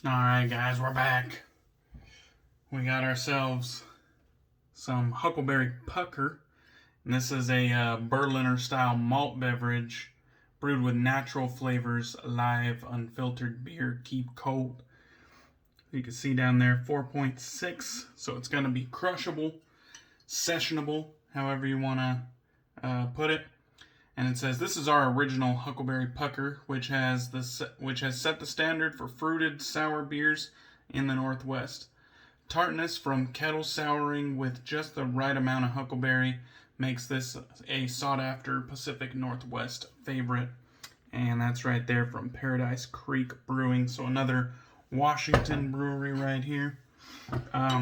Alright guys, we're back. We got ourselves some Huckleberry Pucker. And this is a Berliner style malt beverage brewed with natural flavors, live, unfiltered beer, keep cold. You can see down there 4.6, so it's going to be crushable, sessionable, however you want to put it. And it says, this is our original Huckleberry Pucker, which has set the standard for fruited sour beers in the Northwest. Tartness from kettle souring with just the right amount of huckleberry makes this a sought-after Pacific Northwest favorite. And that's right there from Paradise Creek Brewing. So another Washington brewery right here.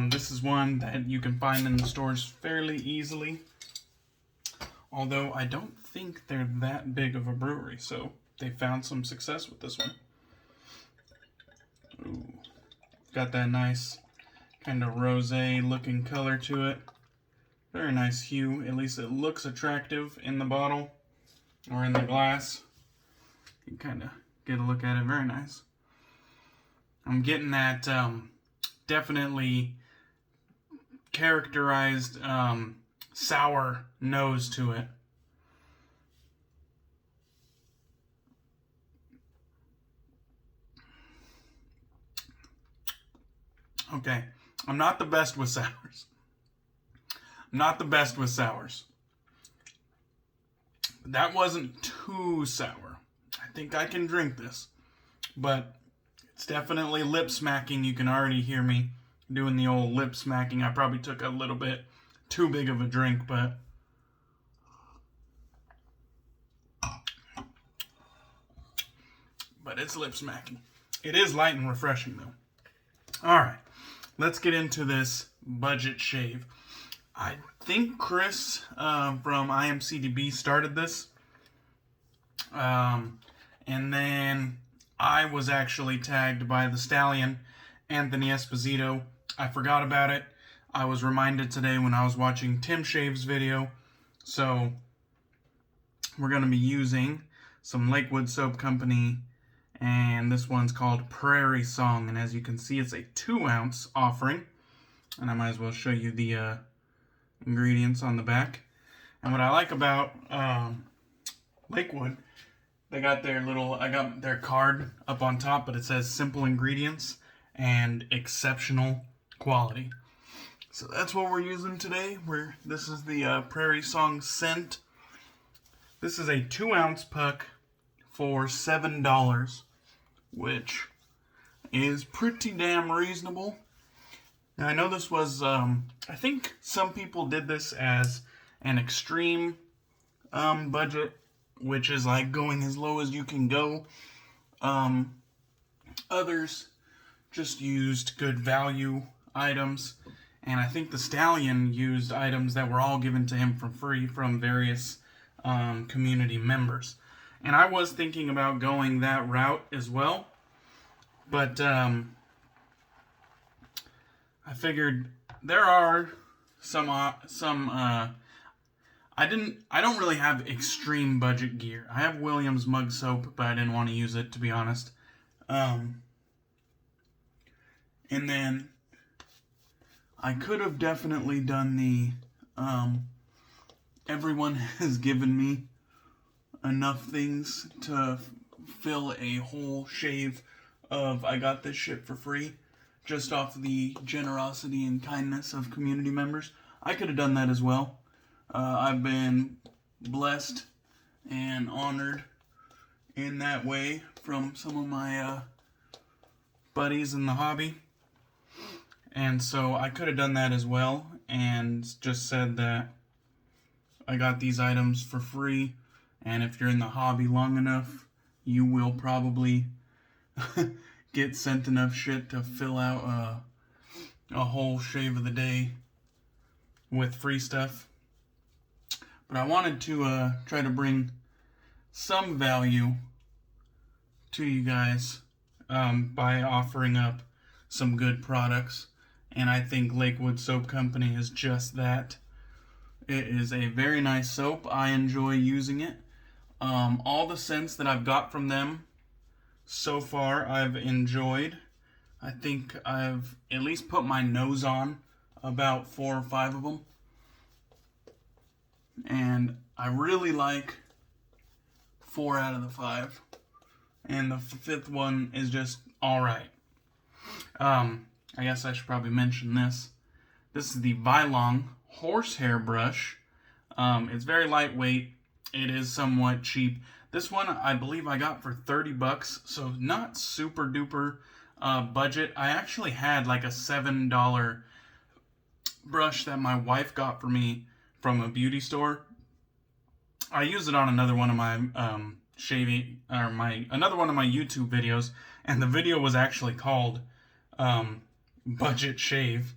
This is one that you can find in the stores fairly easily. Although I don't think they're that big of a brewery, so they found some success with this one. Ooh, got that nice kind of rosé looking color to it. Very nice hue. At least it looks attractive in the bottle or in the glass. You can kind of get a look at it. Very nice. I'm getting that definitely characterized sour nose to it. Okay, I'm not the best with sours. That wasn't too sour. I think I can drink this. But it's definitely lip smacking. You can already hear me doing the old lip smacking. I probably took a little bit too big of a drink, but it's lip smacking. It is light and refreshing though. Alright, let's get into this budget shave. I think Chris from IAMCDB started this. And then I was actually tagged by the stallion, Anthony Esposito. I forgot about it. I was reminded today when I was watching Tim Shave's video. So we're going to be using some Lakewood Soap Company, and this one's called Prairie Song. And as you can see, it's a 2-ounce offering. And I might as well show you the ingredients on the back. And what I like about Lakewood, they got their I got their card up on top, but it says simple ingredients and exceptional quality. So that's what we're using today. This is the Prairie Song scent. This is a 2-ounce puck for $7, which is pretty damn reasonable. Now I know this was, I think some people did this as an extreme budget, which is like going as low as you can go. Others just used good value items. And I think the stallion used items that were all given to him for free from various community members. And I was thinking about going that route as well. But I figured there are I don't really have extreme budget gear. I have Williams mug soap, but I didn't want to use it, to be honest. And then I could have definitely done the, everyone has given me enough things to fill a whole shave of I got this shit for free, just off the generosity and kindness of community members. I could have done that as well. I've been blessed and honored in that way from some of my buddies in the hobby. And so I could have done that as well and just said that I got these items for free, and if you're in the hobby long enough, you will probably get sent enough shit to fill out a whole shave of the day with free stuff. But I wanted to try to bring some value to you guys by offering up some good products. And I think Lakewood Soap Company is just that. It is a very nice soap. I enjoy using it. All the scents that I've got from them so far I've enjoyed. I think I've at least put my nose on about 4 or 5 of them. And I really like 4 out of the 5. And the 5th one is just alright. I guess I should probably mention this. This is the Vilong Horsehair Brush. It's very lightweight. It is somewhat cheap. This one I believe I got for $30, so not super duper budget. I actually had like a $7 brush that my wife got for me from a beauty store. I used it on another one of my another one of my YouTube videos, and the video was actually called Budget Shave,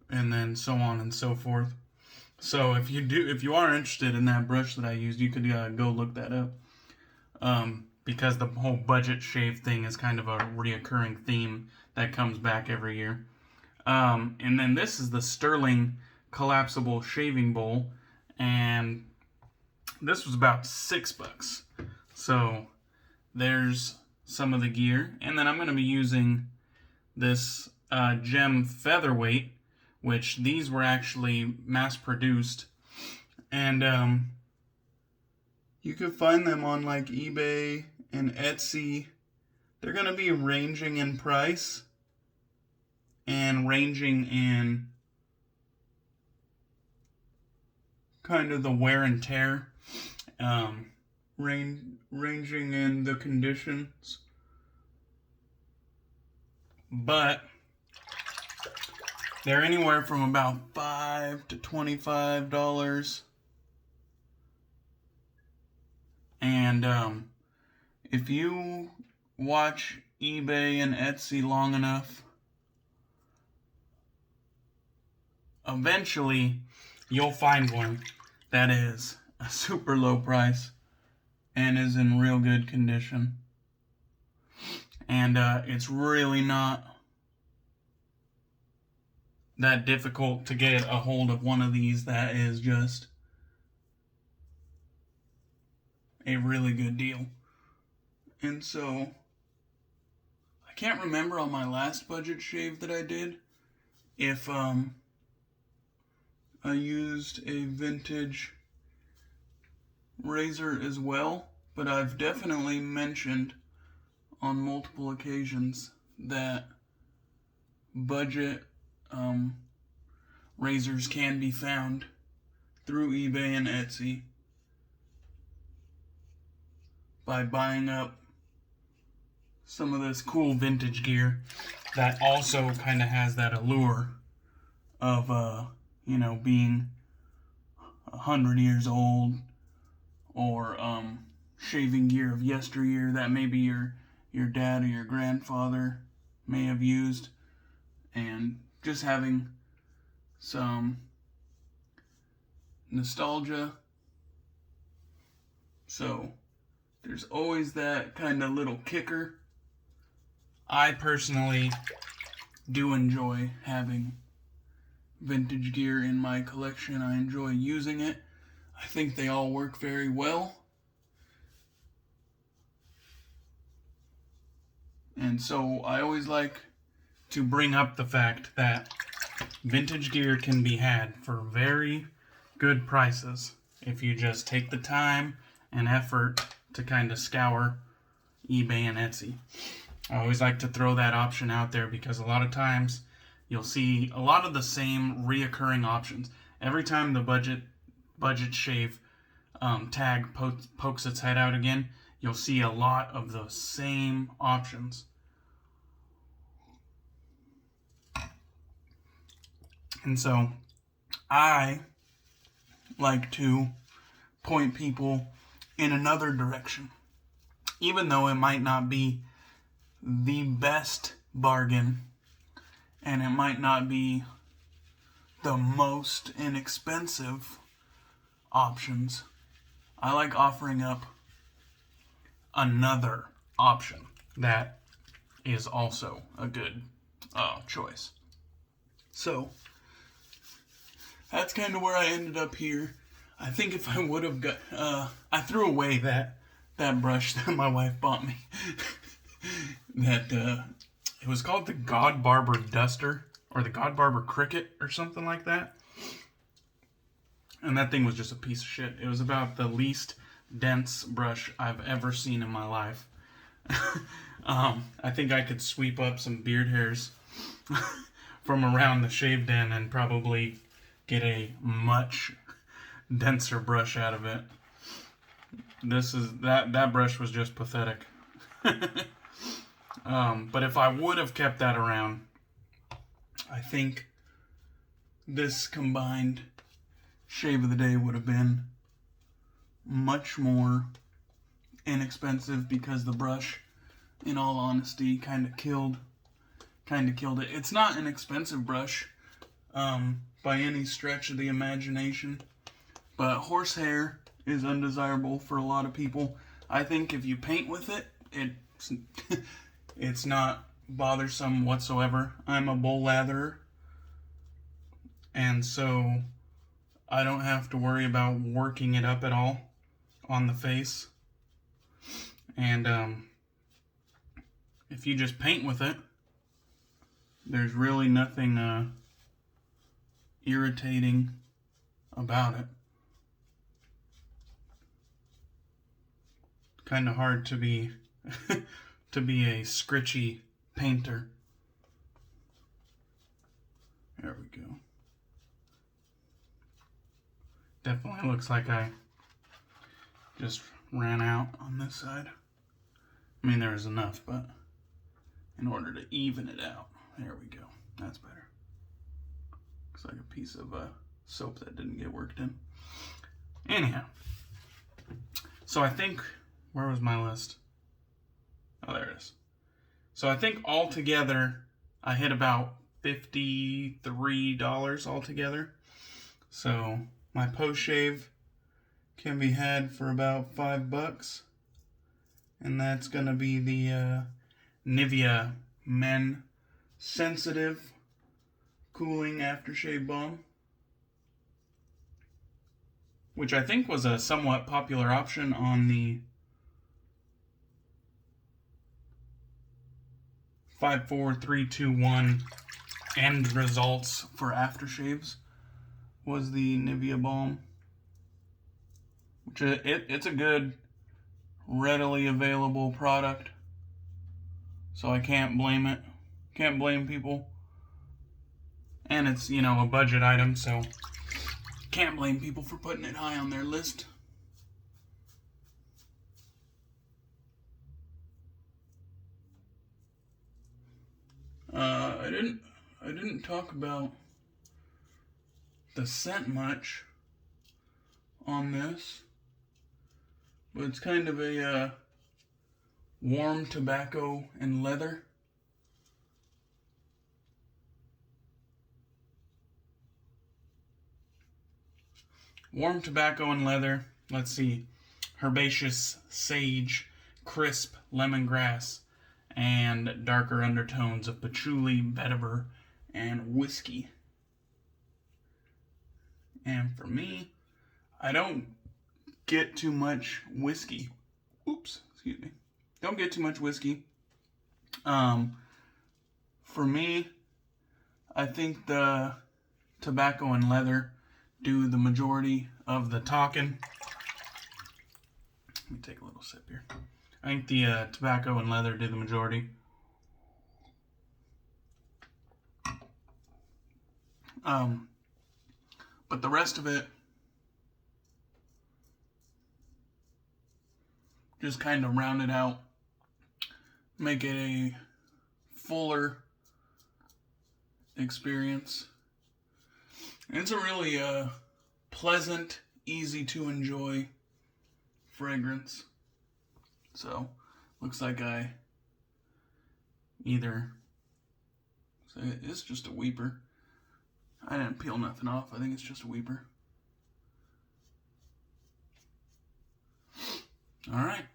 and then so on and so forth. So if you are interested in that brush that I used, you could go look that up. Because the whole budget shave thing is kind of a reoccurring theme that comes back every year. And then this is the Stirling Collapsible Shaving Bowl, and this was about $6. So there's some of the gear, and then I'm going to be using this Gem Featherweight, which these were actually mass-produced, and you can find them on like eBay and Etsy. They're going to be ranging in price and ranging in kind of the wear and tear, ranging in the conditions, but they're anywhere from about $5 to $25. And if you watch eBay and Etsy long enough, eventually you'll find one that is a super low price and is in real good condition. And it's really not that difficult to get a hold of one of these that is just a really good deal. And so I can't remember on my last budget shave that I did if I used a vintage razor as well, but I've definitely mentioned on multiple occasions that budget razors can be found through eBay and Etsy by buying up some of this cool vintage gear that also kind of has that allure of being 100 years old, or shaving gear of yesteryear that maybe your dad or your grandfather may have used, and just having some nostalgia. So there's always that kind of little kicker. I personally do enjoy having vintage gear in my collection. I enjoy using it. I think they all work very well. And so I always like to bring up the fact that vintage gear can be had for very good prices if you just take the time and effort to kind of scour eBay and Etsy. I always like to throw that option out there because a lot of times you'll see a lot of the same reoccurring options. Every time the budget shave tag pokes its head out again, you'll see a lot of the same options. And so I like to point people in another direction. Even though it might not be the best bargain and it might not be the most inexpensive options, I like offering up another option that is also a good choice. So that's kind of where I ended up here. I think if I would have got, I threw away that brush that my wife bought me. That It was called the God Barber Duster, or the God Barber Cricket, or something like that. And that thing was just a piece of shit. It was about the least dense brush I've ever seen in my life. I think I could sweep up some beard hairs from around the shave den and probably get a much denser brush out of it. That brush was just pathetic. But if I would have kept that around, I think this combined shave of the day would have been much more inexpensive, because the brush, in all honesty, kind of killed it. It's not an expensive brush by any stretch of the imagination, but horsehair is undesirable for a lot of people. I think if you paint with it, it's not bothersome whatsoever. I'm a bull latherer, and so I don't have to worry about working it up at all on the face. And if you just paint with it, there's really nothing irritating about it. Kind of hard to be to be a scritchy painter. There we go. Definitely looks like I just ran out on this side. I mean, there was enough, but in order to even it out, there we go. That's better. Looks like a piece of soap that didn't get worked in. Anyhow, so I think, where was my list? Oh, there it is. So I think altogether, I hit about $53 altogether. So my post-shave can be had for about $5. And that's going to be the Nivea Men Sensitive Cooling Aftershave Balm, which I think was a somewhat popular option on the 5, 4, 3, 2, 1 end results for aftershaves was the Nivea Balm, which it's a good, readily available product, so I can't blame it. Can't blame people. And it's, you know, a budget item, so can't blame people for putting it high on their list. I didn't talk about the scent much on this, but it's kind of a warm tobacco and leather. Warm tobacco and leather. Let's see. Herbaceous sage, crisp lemongrass, and darker undertones of patchouli, vetiver, and whiskey. And for me, I don't get too much whiskey. Oops, excuse me. Don't get too much whiskey. For me, I think the tobacco and leather do the majority of the talking. Let me take a little sip here. I think the tobacco and leather do the majority. But the rest of it just kind of round it out, make it a fuller experience. It's a really pleasant, easy to enjoy fragrance. So, looks like it's just a weeper. I didn't peel nothing off. I think it's just a weeper. Alright.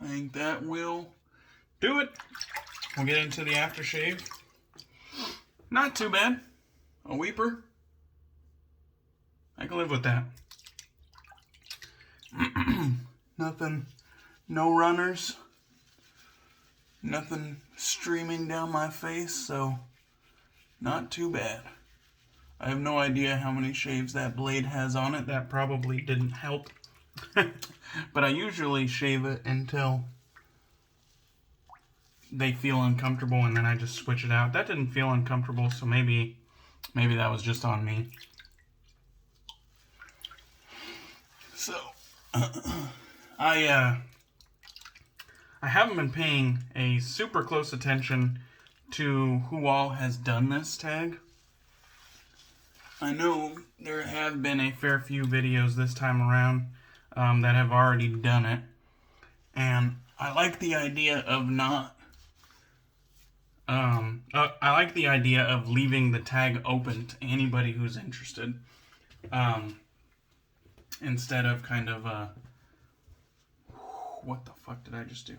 I think that will do it. We'll get into the aftershave. Not too bad. A weeper. I can live with that. Nothing, no runners. Nothing streaming down my face, so not too bad. I have no idea how many shaves that blade has on it. That probably didn't help. But I usually shave it until they feel uncomfortable, and then I just switch it out. That didn't feel uncomfortable, so maybe that was just on me. So, I haven't been paying a super close attention to who all has done this tag. I know there have been a fair few videos this time around that have already done it, and I like the idea of I like the idea of leaving the tag open to anybody who's interested, instead of kind of what the fuck did I just do?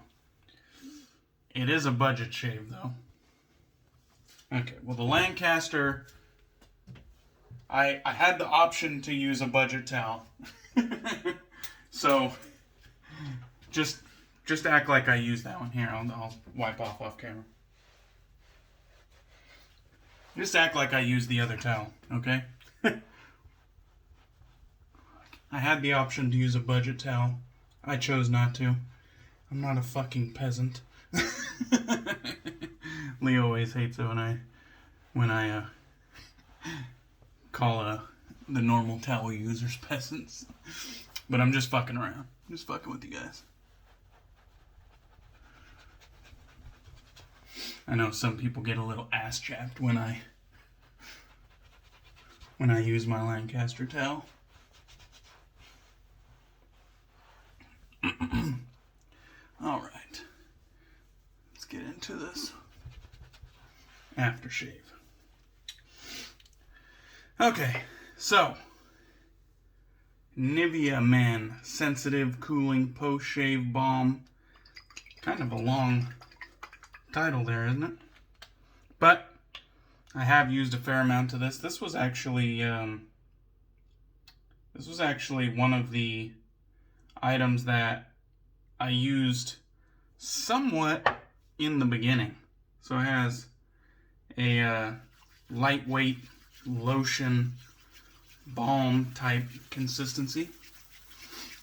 It is a budget shave, though. Okay, well, the Lancaster, I had the option to use a budget towel. So, just act like I used that one. Here, I'll wipe off camera. Just act like I used the other towel, okay? I had the option to use a budget towel. I chose not to. I'm not a fucking peasant. Lee always hates it when I call the normal towel users peasants. But I'm just fucking around. Just fucking with you guys. I know some people get a little ass chapped when I use my Lancaster towel. All right. Let's get into this aftershave. Okay, so Nivea Men Sensitive Cooling Post-Shave Balm. Kind of a long title there, isn't it? But I have used a fair amount of this. This was actually one of the items that I used somewhat in the beginning. So it has a lightweight lotion balm type consistency.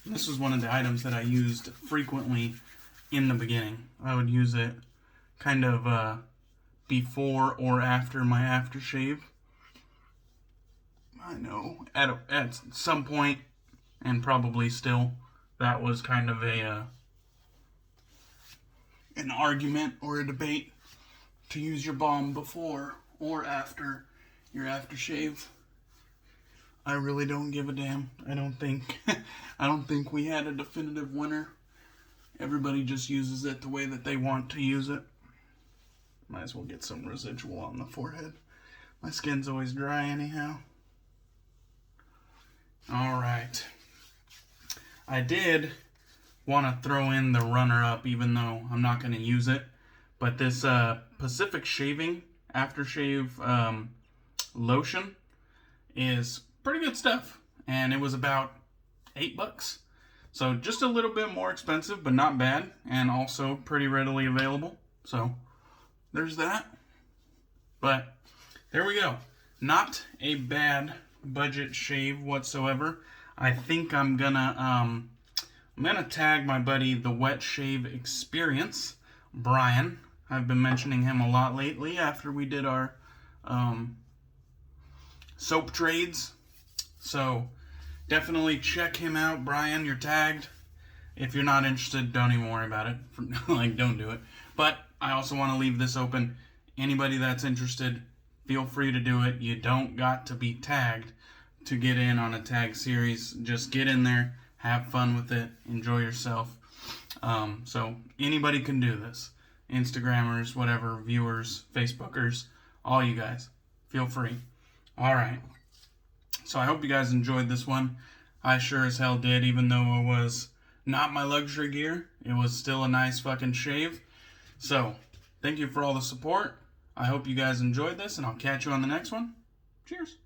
And this was one of the items that I used frequently in the beginning. I would use it kind of before or after my aftershave. I know at some point, and probably still, that was kind of an argument or a debate to use your balm before or after your aftershave. I really don't give a damn. I don't think we had a definitive winner. Everybody just uses it the way that they want to use it. Might as well get some residual on the forehead. My skin's always dry anyhow. Alright. I did want to throw in the runner-up, even though I'm not going to use it. But this Pacific Shaving Aftershave lotion is pretty good stuff. And it was about $8. So just a little bit more expensive, but not bad. And also pretty readily available. So there's that. But there we go. Not a bad budget shave whatsoever. I think I'm gonna tag my buddy the Wet Shave Experience, Brian. I've been mentioning him a lot lately after we did our soap trades. So definitely check him out, Brian. You're tagged. If you're not interested, don't even worry about it. Like, don't do it. But I also want to leave this open. Anybody that's interested, feel free to do it. You don't got to be tagged to get in on a tag series. Just get in there, have fun with it, enjoy yourself. So anybody can do this. Instagrammers, whatever, viewers, Facebookers, all you guys. Feel free. Alright. So I hope you guys enjoyed this one. I sure as hell did, even though it was not my luxury gear. It was still a nice fucking shave. So, thank you for all the support. I hope you guys enjoyed this, and I'll catch you on the next one. Cheers.